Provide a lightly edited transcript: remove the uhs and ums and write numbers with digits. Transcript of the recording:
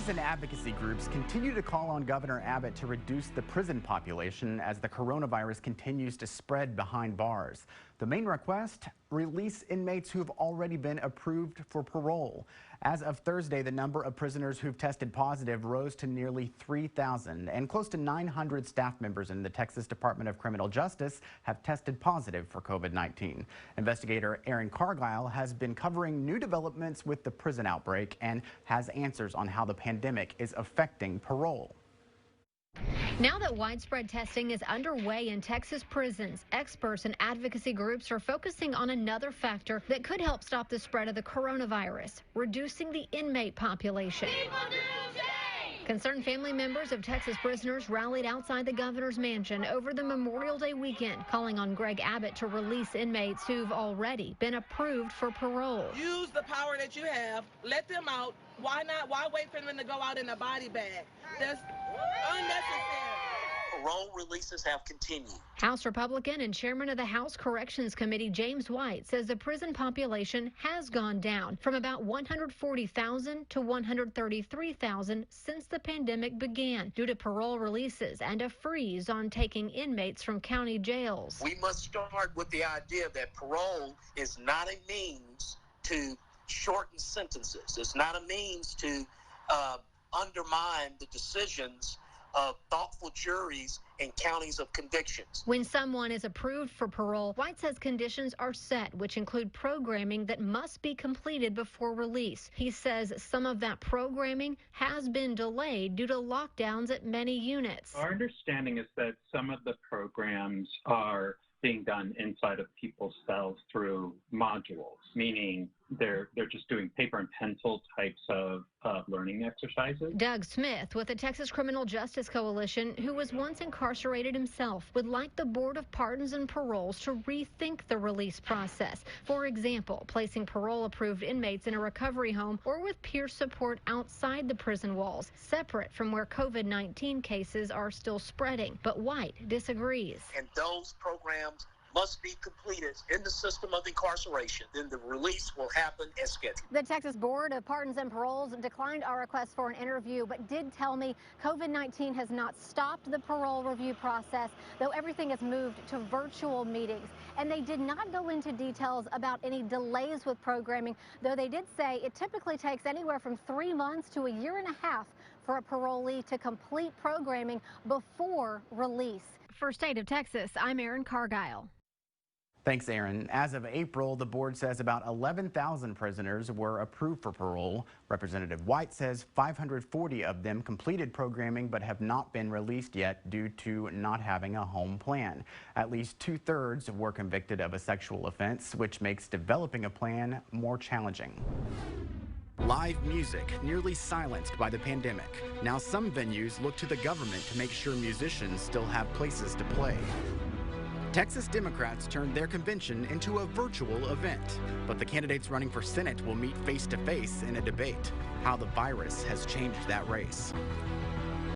Citizen advocacy groups continue to call on Governor Abbott to reduce the prison population as the coronavirus continues to spread behind bars. The main request: release inmates who have already been approved for parole. As of Thursday, the number of prisoners who've tested positive rose to nearly 3,000, and close to 900 staff members in the Texas Department of Criminal Justice have tested positive for COVID-19. Investigator Aaron Cargile has been covering new developments with the prison outbreak and has answers on how the pandemic is affecting parole. Now that widespread testing is underway in Texas prisons, experts and advocacy groups are focusing on another factor that could help stop the spread of the coronavirus: reducing the inmate population. Concerned family members of Texas prisoners rallied outside the governor's mansion over the Memorial Day weekend, calling on Greg Abbott to release inmates who've already been approved for parole. Use the power that you have. Let them out. Why not? Why wait for them to go out in a body bag? That's unnecessary. Parole releases have continued. House Republican and chairman of the House Corrections Committee, James White, says the prison population has gone down from about 140,000 to 133,000 since the pandemic began, due to parole releases and a freeze on taking inmates from county jails. We must start with the idea that parole is not a means to shorten sentences. It's not a means to undermine the decisions of thoughtful juries in counties of convictions. When someone is approved for parole, White says conditions are set, which include programming that must be completed before release. He says some of that programming has been delayed due to lockdowns at many units. Our understanding is that some of the programs are being done inside of people's cells through modules, meaning they're just doing paper and pencil types of learning exercises. Doug Smith with the Texas Criminal Justice Coalition, who was once incarcerated himself, would like the Board of Pardons and Paroles to rethink the release process. For example, placing parole-approved inmates in a recovery home or with peer support outside the prison walls, separate from where COVID-19 cases are still spreading. But White disagrees. And those programs must be completed in the system of incarceration. Then the release will happen as scheduled. The Texas Board of Pardons and Paroles declined our request for an interview, but did tell me COVID-19 has not stopped the parole review process, though everything has moved to virtual meetings. And they did not go into details about any delays with programming, though they did say it typically takes anywhere from 3 months to a year and a half for a parolee to complete programming before release. For State of Texas, I'm Aaron Cargile. Thanks, Aaron. As of April, the board says about 11,000 prisoners were approved for parole. Representative White says 540 of them completed programming but have not been released yet due to not having a home plan. At least 2/3 were convicted of a sexual offense, which makes developing a plan more challenging. Live music nearly silenced by the pandemic. Now some venues look to the government to make sure musicians still have places to play. Texas Democrats turned their convention into a virtual event, but the candidates running for Senate will meet face-to-face in a debate. How the virus has changed that race.